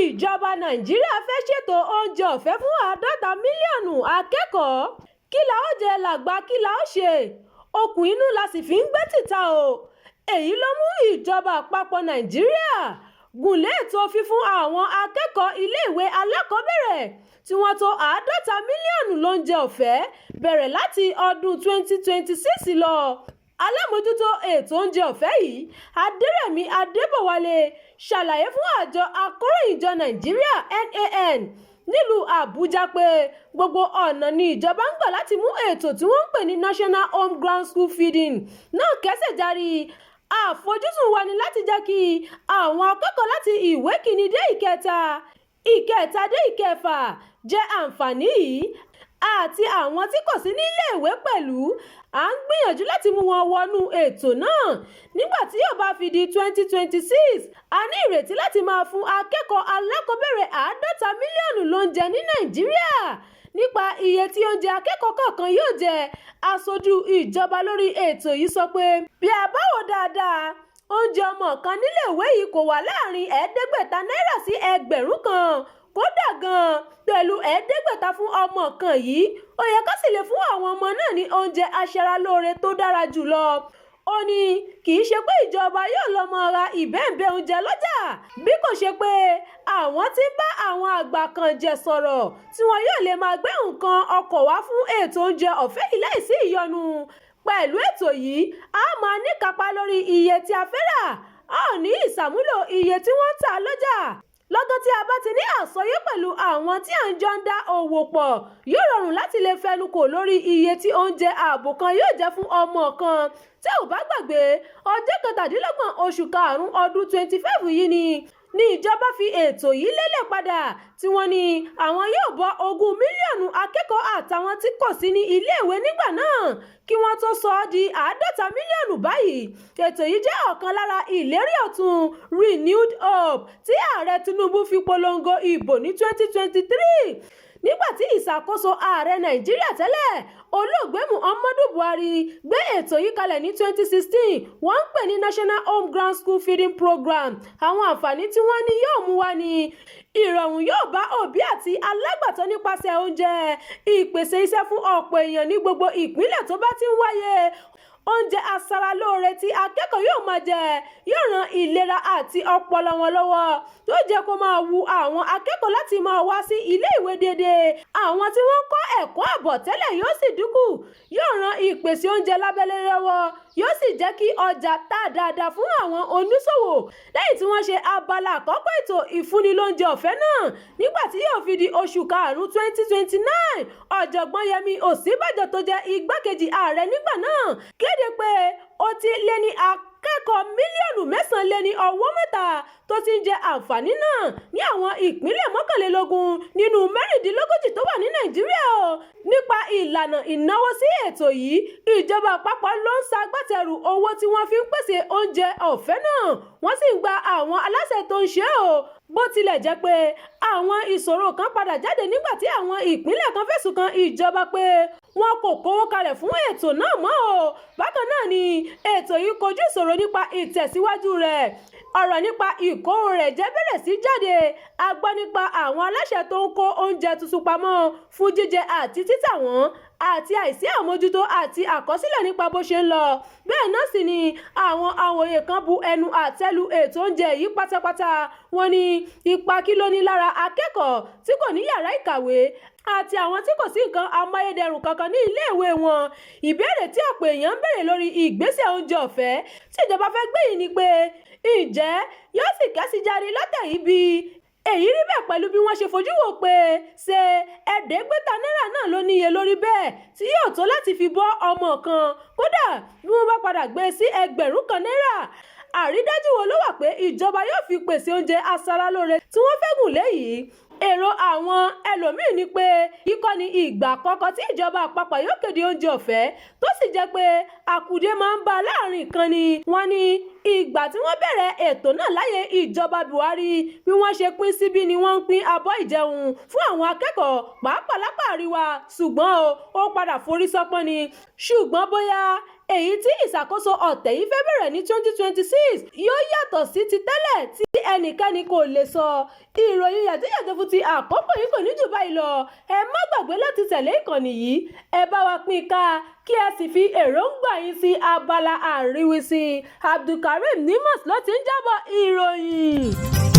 Ìjọba Nàìjíríà fẹ́ ṣètò oúnjẹ ọ̀fẹ́ fún 50 mílíọ̀nù akẹ́kọ̀ọ́. Kí la ó jẹ làgbà kí la ó ṣe? Okùn inú la sì fi ń gbé tìta o. Èyí ló mú ìjọba àpapọ̀ Nàìjíríà gùnlé ètò fífún àwọn akẹ́kọ̀ọ́ iléèwé alákọ̀ọ́bẹ̀rẹ̀ tí wọ́n tó 50 mílíọ̀nù lóúnjẹ ọ̀fẹ́ bẹ̀rẹ̀ láti ọdún 2026 lọ. Alámòjútó ètò oúnjẹ ọ̀fẹ́ yìí, Adérẹ̀mí Adébọ̀wálé, ṣàlàyé fún àjọ akọ̀ròyìnjọ Nàìjíríà NAN nílùú Àbújá pé gbogbo ọ̀nà ni ìjọba ń gbà láti mú ètò tí wọ́n ń pè ní National Home Ground School Feeding náà kẹ́sẹ̀ járí. Àfojúsùn wa ni láti jẹ́ kí àwọn akẹ́kọ̀ọ́ láti ìwé kìíní dé ìkẹta dé ìkẹfà jẹ àǹfààní yìí, àti àwọn tí kò sí ní iléèwé pẹ̀lú. À ń gbìyànjú láti mú wọn wọnú ètò náà. Nígbà tí yóò bá fi di 2026, a ní ìrètí láti máa fún akẹ́kọ̀ọ́ alákọ̀ọ́bẹ̀rẹ̀ 50 mílíọ̀nù lóúnjẹ ní Nàìjíríà. Nípa iye tí oúnjẹ akẹ́kọ̀ọ́ kọ̀ọ̀kan yóò jẹ, aṣojú ìjọba lórí ètò yìí sọ pé bí a bá wò dáadáa, oúnjẹ ọmọ kan níléèwé yìí kò wà láàrin náírà sí kan. Kódà gan-an pẹ̀lú fún ọmọ kan yìí, ó yẹ ká sì lè fún àwọn ọmọ náà ní oúnjẹ aṣaralóore tó dára jùlọ. Ó ní kì í ṣe pé ìjọba yóò lọ mọ ra ìbẹ́ǹbẹ́ oúnjẹ lọ́jà, bí kò ṣe pé àwọn tí ń bá àwọn àgbà kan jẹ sọ̀rọ̀ tí wọn yóò lè máa gbé nǹkan ọkọ̀ wá fún ètò oúnjẹ ọ̀fẹ́ yìí láìsí ìyọnu. Pẹ̀lú ètò yìí, a máa níkapá lórí iye tí a fẹ́ rà, a ò ní ìsàmúlò iye tí wọ́n ń tà lọ́jà. Lọ́gán tí a bá ti ní àsọyé pẹ̀lú àwọn tí à ń jọ ń dá òwò pọ̀, yóò rọrùn láti lè fẹnukò lórí iye tí oúnjẹ ààbò kan yóò jẹ́ fún ọmọ kan. Tẹ́ ò bá gbàgbé, ọjọ́ 27 oṣù karùn-ún ọdún 25 yìí ni ìjọba fi ètò yìí lélẹ̀ padà, tí wọ́n ní àwọn yóò bọ́ 20 mílíọ̀nù akẹ́kọ̀ọ́ àtàwọn tí kò sí ní iléèwé nígbà náà kí wọ́n tó sọ ọ́ di 50 mílíọ̀nù báyìí. Ètò yìí jẹ́ ọ̀kan lára ìlérí ọ̀tun Renewed Hope tí Ààrẹ Tinubu fi polongo ìbò ní 2023. Nígbà tí ìṣàkóso ààrẹ Nàìjíríà tẹ́lẹ̀ olóògbé Muhammadu Buhari gbé ètò yìí kalẹ̀ ní 2016, wọ́n ń pè ní National Home Ground School Feeding Program. Àwọn àǹfààní tí wọ́n ní yóò mú wá ní ìrọ̀rùn yóò bá òbí àti alágbàtọ́ nípasẹ̀ oúnjẹ, ìpèsè iṣẹ́ fún ọ̀pọ̀ èèyàn ní gbogbo ìpínlẹ̀ tó bá ti ń wáyé. Oúnjẹ aṣaralóore tí akẹ́kọ̀ọ́ yóò máa jẹ yóò ran ìlera àti ọpọlọ wọn lọ́wọ́, tó jẹ́ kó máa wu àwọn akẹ́kọ̀ọ́ láti máa wá sí ilé ìwé déédéé. Àwọn tí wọ́n kọ́ ẹ̀kọ́ àbọ̀tẹ́lẹ̀ yóò sì dínkù, yóò ran ìpèsè oúnjẹ lábẹ́lé lọ́wọ́, yóò sì jẹ́ kí ọjà tà dáadáa fún àwọn oníṣòwò. Lẹ́yìn tí wọ́n ṣe abala àkọ́kọ́ ètò ìfúnnilóúnjẹ ọ̀fẹ́ náà, nígbà tí yóò fi di oṣù karùn-ún 2029, ọ̀jọ̀gbọ́n Yẹmí Ọ̀sínbàjò tó jẹ́ igbákejì ààrẹ nígbà náà kéde pé ó ti lé ní akẹ́kọ̀ọ́ mílíọ̀nù 9.3 tó ti ń jẹ àǹfààní náà ní àwọn ìpínlẹ̀ 21 nínú 36 tó wà ní Nàìjíríà o. Nípa ìlànà ìnáwó sí ètò yìí, ìjọba àpapọ̀ ló ń ṣagbátẹrù owó tí wọ́n fi ń pèsè oúnjẹ ọ̀fẹ́ náà, wọ́n sì ń gba àwọn aláṣẹ tó ń ṣe o. Bó tilẹ̀ jẹ́ pé àwọn ìṣòro kan padà jáde nígbà tí àwọn ìpínlẹ̀ kan fẹ̀sùn kan ìjọba pé wọn kò kówó kalẹ̀ fún ètò náà mọ́ o. Bákan náà ni ètò yìí kojú ìṣòro nípa ìtẹ̀síwájú rẹ̀. Ọ̀rọ̀ nípa ìkówó rẹ̀ jẹ́ bẹ̀rẹ̀ sí jáde. A gbọ́ nípa àwọn aláṣẹ tó ń kó oúnjẹ tuntun pamọ́ fún jíjẹ àti títà wọ́n, àti àìsí àmójútó àti àkọsílẹ̀ nípa bó ṣe ń lọ. Bẹ́ẹ̀ náà sì ni àwọn àwòye kan bu ẹnu àtẹ́lu ètò oúnjẹ yìí pátápátá. Wọ́n ní ipa kí ló ní lára akẹ́kọ̀ọ́ tí kò ní yàrá ìkàwé àti àwọn tí kò sí nǹkan amáyédẹrùn kankan ní iléèwé wọn. Ìbéèrè tí ọ̀pọ̀ èèyàn ń béèrè lórí ìgbésẹ̀ oúnjẹ ọ̀fẹ́ tí ìjọba fẹ́ gbé yìí ni pé ǹjẹ́ yóò sì kẹ́sí járe lọ́tẹ̀ yìí bí? Èyí rí bẹ́ẹ̀ pẹ̀lú bí wọ́n ṣe fojú wò pé ṣé náírà náà ló níye lórí bẹ́ẹ̀ tí yóò tó láti fi bọ́ ọmọ kan. Kódà bí wọ́n bá padà gbé sí 1000 náírà, àrídájú wo ló wà pé ìjọba yóò fi pèsè oúnjẹ aṣaralóore tí wọ́n fẹ́ gùn lé yìí? Èrò àwọn ẹlòmíì ni pé ikọ́ ni ìgbà àkọ́kọ́ tí ìjọba àpapọ̀ yóò kéde oúnjẹ ọ̀fẹ́, tó sì jẹ́ pé àkùdé máa ń bá láàrin kan ni. Wọ́n ní ìgbà tí wọ́n bẹ̀rẹ̀ ètò náà láyé ìjọba Buhari, bí wọ́n ṣe pín síbí ni wọ́n ń pín abọ́ ìjẹun fún àwọn akẹ́kọ̀ọ́ pàápàá lápá àríwá, ṣùgbọ́n ó padà forí sọ́pọ́n ni. Ṣùgbọ́n bóyá èyí tí ìṣàkóso ọ̀tẹ̀ yìí fẹ́ bẹ̀rẹ̀ ní 2026 yóò yàtọ̀ sí ti tẹ́lẹ̀ tí ẹnikẹ́ni kò lè sọ. Ìròyìn yàjóyàjó fún ti àkókò yìí kò ní jù báyìí lọ. Ẹ má gbàgbé láti tẹ̀lé ìkànnì yìí, ẹ bá wa pín ká kí ẹ sì fi èròǹgbà yín sí abala àríwísí. Abdulkareem Nimas ló ti ń jábọ̀ ìròyìn.